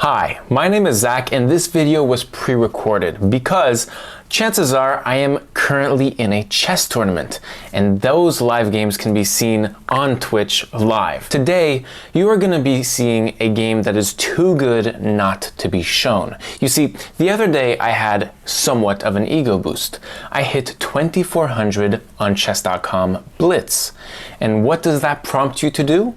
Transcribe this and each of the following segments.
Hi, my name is Zach and this video was pre-recorded because chances are I am currently in a chess tournament and those live games can be seen on Twitch live. Today, you are going to be seeing a game that is too good not to be shown. You see, the other day I had somewhat of an ego boost. I hit 2400 on chess.com Blitz. And what does that prompt you to do?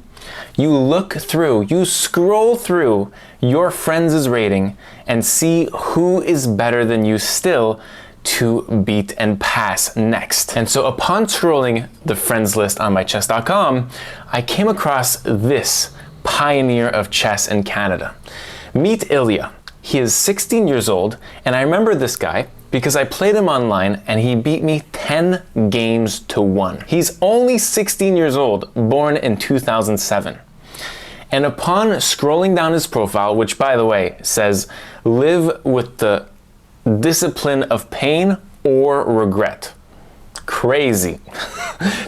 You look through, you scroll through your friends' rating and see who is better than you still to beat and pass next. And so upon scrolling the friends list on my chess.com, I came across this pioneer of chess in Canada. Meet Ilia. He is 16 years old, and I remember this guy because I played him online and he beat me 10 games to 1. He's only 16 years old, born in 2007. And upon scrolling down his profile, which by the way says, live with the discipline of pain or regret. Crazy.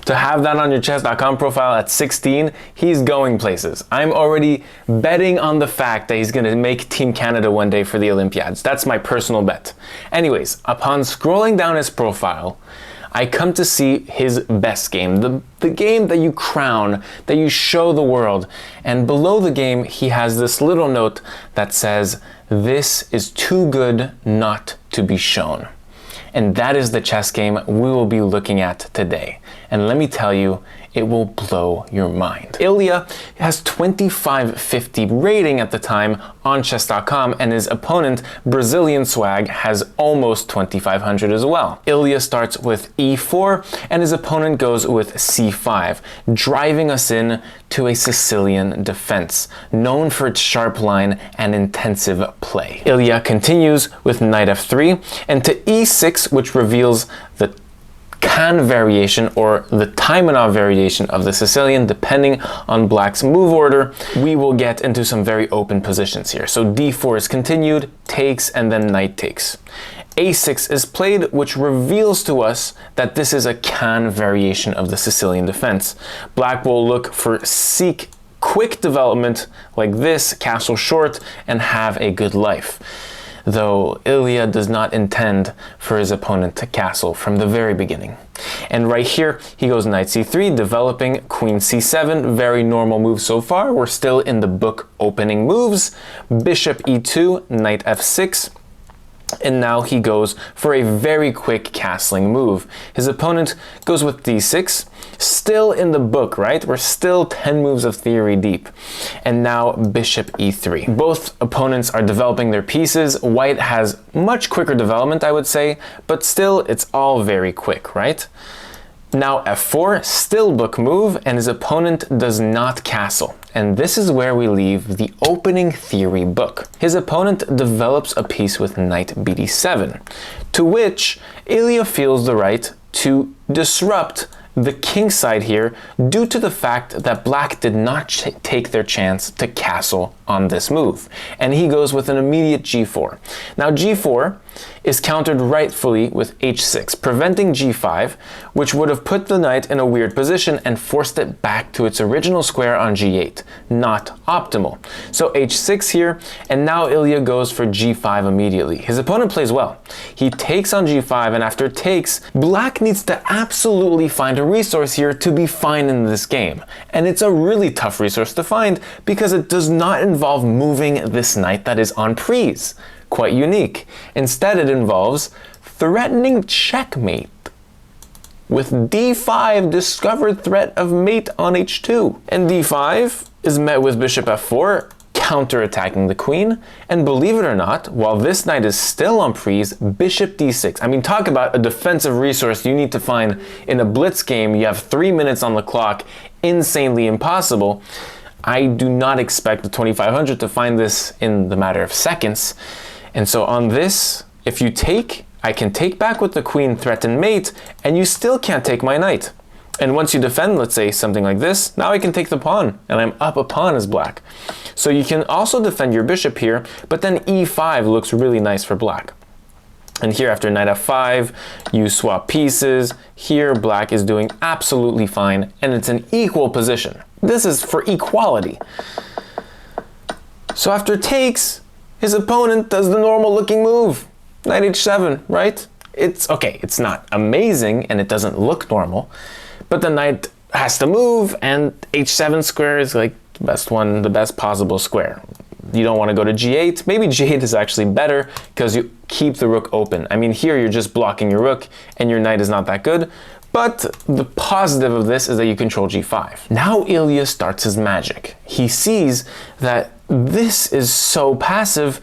To have that on your chess.com profile at 16, he's going places. I'm already betting on the fact that he's going to make Team Canada one day for the Olympiads. That's my personal bet. Anyways, upon scrolling down his profile, I come to see his best game, the game that you crown, that you show the world. And below the game, he has this little note that says, "This is too good not to be shown." And that is the chess game we will be looking at today. And let me tell you, it will blow your mind. Ilia has 2550 rating at the time on chess.com, and his opponent, Brazilian Swag, has almost 2500 as well. Ilia starts with e4, and his opponent goes with c5, driving us in to a Sicilian defense, known for its sharp line and intensive play. Ilia continues with knight f3, and to e6, which reveals the Khan variation or the Taimanov variation of the Sicilian, depending on Black's move order. We will get into some very open positions here. So d4 is continued, takes, and then knight takes. a6 is played, which reveals to us that this is a Khan variation of the Sicilian defense. Black will look for seek quick development like this, castle short, and have a good life. Though Ilia does not intend for his opponent to castle from the very beginning. And right here, he goes knight c3, developing queen c7, very normal move so far. We're still in the book opening moves. Bishop e2, knight f6, and now he goes for a very quick castling move. His opponent goes with d6, still in the book, right? We're still 10 moves of theory deep. And now bishop e3. Both opponents are developing their pieces. White has much quicker development, I would say, but still it's all very quick, right? Now f4, still book move, and his opponent does not castle. And this is where we leave the opening theory book. His opponent develops a piece with knight bd7, to which Ilia feels the right to disrupt the king side here due to the fact that Black did not take their chance to castle on this move. And he goes with an immediate g4. Now g4 is countered rightfully with h6, preventing g5, which would have put the knight in a weird position and forced it back to its original square on g8. Not optimal. So h6 here, and now Ilia goes for g5 immediately. His opponent plays well. He takes on g5, and after takes, Black needs to absolutely find a resource here to be fine in this game. And it's a really tough resource to find because it does not involve moving this knight that is on prise. Quite unique. Instead, it involves threatening checkmate with d5, discovered threat of mate on h2. And d5 is met with bishop f4, counter-attacking the queen. And believe it or not, while this knight is still on prise, bishop d6. I mean, talk about a defensive resource you need to find in a blitz game. You have 3 minutes on the clock, insanely impossible. I do not expect the 2500 to find this in the matter of seconds. And so on this, if you take, I can take back with the queen, threaten mate, and you still can't take my knight. And once you defend, let's say something like this, now I can take the pawn, and I'm up a pawn as Black. So you can also defend your bishop here, but then e5 looks really nice for Black. And here after knight f5, you swap pieces. Here Black is doing absolutely fine, and it's an equal position. This is for equality. So after takes, his opponent does the normal looking move. Knight h7, right? It's okay, it's not amazing and it doesn't look normal, but the knight has to move and h7 square is like the best one, the best possible square. You don't want to go to g8. Maybe g8 is actually better because you keep the rook open. I mean, here you're just blocking your rook and your knight is not that good. But the positive of this is that you control g5. Now Ilia starts his magic. He sees that this is so passive,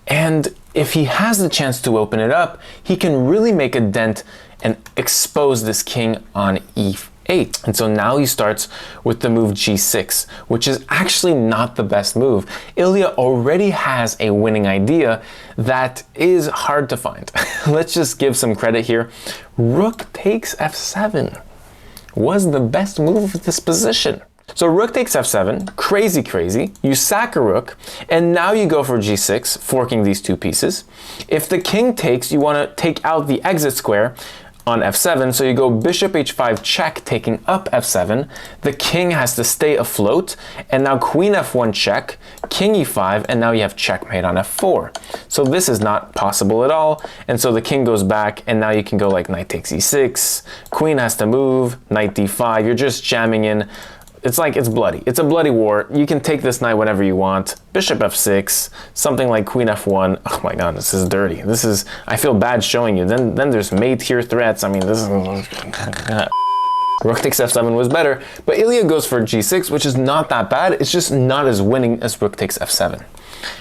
and if he has the chance to open it up, he can really make a dent and expose this king on e8. And so now he starts with the move g6, which is actually not the best move. Ilia already has a winning idea that is hard to find. Let's just give some credit here. Rook takes f7 was the best move of this position. So rook takes f7, crazy. You sack a rook, and now you go for g6, forking these two pieces. If the king takes, you want to take out the exit square on f7, so you go bishop h5 check, taking up f7. The king has to stay afloat, and now queen f1 check, king e5, and now you have checkmate on f4. So this is not possible at all, and so the king goes back, and now you can go like knight takes e6, queen has to move, knight d5, you're just jamming in. It's like, it's bloody. It's a bloody war. You can take this knight whenever you want. Bishop f6, something like queen f1. Oh my god, this is dirty. This is, I feel bad showing you. Then there's mate here threats. I mean, this is... Rook takes f7 was better, but Ilia goes for g6, which is not that bad. It's just not as winning as rook takes f7.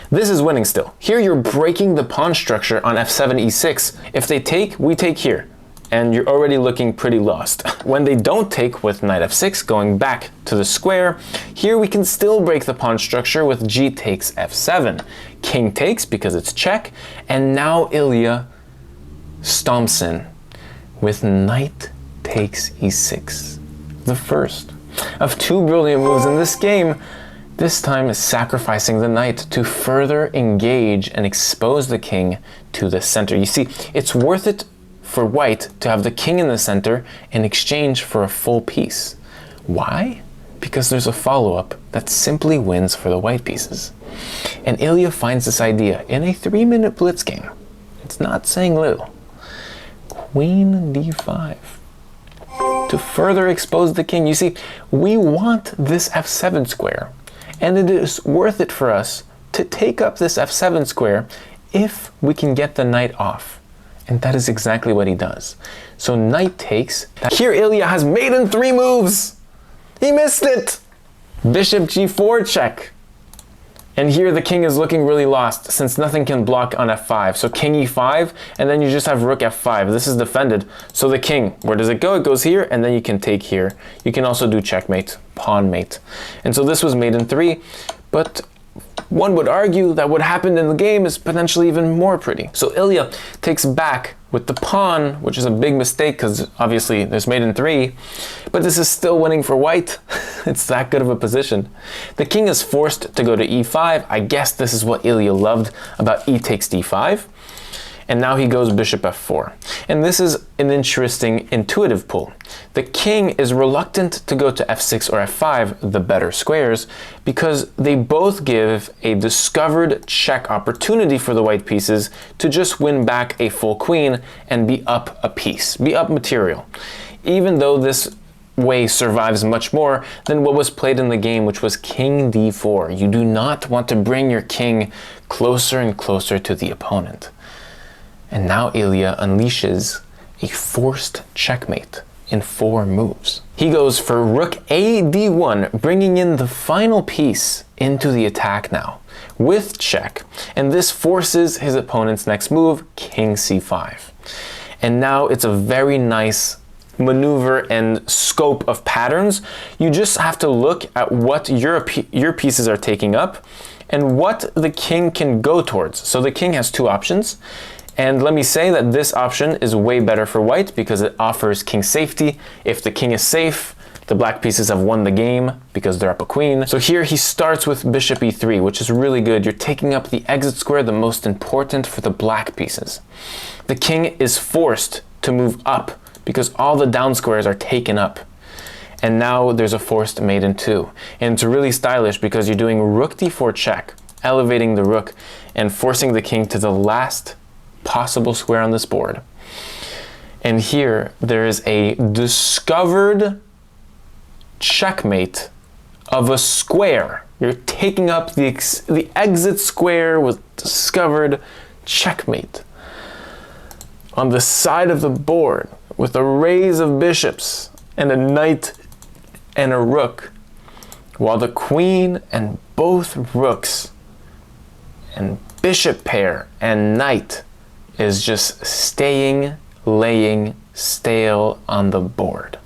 This is winning still. Here you're breaking the pawn structure on f7, e6. If they take, we take here. And you're already looking pretty lost. When they don't take with knight f6, going back to the square, here we can still break the pawn structure with g takes f7. King takes because it's check, and now Ilia stomps in with knight takes e6. The first of two brilliant moves in this game, this time sacrificing the knight to further engage and expose the king to the center. You see, it's worth it for white to have the king in the center in exchange for a full piece. Why? Because there's a follow-up that simply wins for the white pieces. And Ilia finds this idea in a 3-minute blitz game. It's not saying little. Queen d5 to further expose the king. You see, we want this f7 square, and it is worth it for us to take up this f7 square if we can get the knight off. And that is exactly what he does. So knight takes. Here Ilia has made in 3 moves. He missed it. Bishop g4 check. And here the king is looking really lost since nothing can block on f5. So king e5, and then you just have rook f5. This is defended. So the king, where does it go? It goes here, and then you can take here. You can also do checkmate, pawn mate. And so this was made in 3, but one would argue that what happened in the game is potentially even more pretty. So Ilia takes back with the pawn, which is a big mistake because obviously there's mate in 3, but this is still winning for white. It's that good of a position. The king is forced to go to e5. I guess this is what Ilia loved about e takes d5. And now he goes bishop f4. And this is an interesting intuitive pull. The king is reluctant to go to f6 or f5, the better squares, because they both give a discovered check opportunity for the white pieces to just win back a full queen and be up a piece, be up material. Even though this way survives much more than what was played in the game, which was king d4. You do not want to bring your king closer and closer to the opponent. And now Ilia unleashes a forced checkmate in 4 moves. He goes for rook a d1, bringing in the final piece into the attack now with check. And this forces his opponent's next move, king c5. And now it's a very nice maneuver and scope of patterns. You just have to look at what your pieces are taking up and what the king can go towards. So the king has 2 options. And let me say that this option is way better for white because it offers king safety. If the king is safe, the black pieces have won the game because they're up a queen. So here he starts with bishop e3, which is really good. You're taking up the exit square, the most important for the black pieces. The king is forced to move up because all the down squares are taken up. And now there's a forced mate in 2. And it's really stylish because you're doing rook d4 check, elevating the rook and forcing the king to the last possible square on this board. And here there is a discovered checkmate of a square. You're taking up the exit square with discovered checkmate. On the side of the board with a raise of bishops and a knight and a rook, while the queen and both rooks and bishop pair and knight is just laying stale on the board.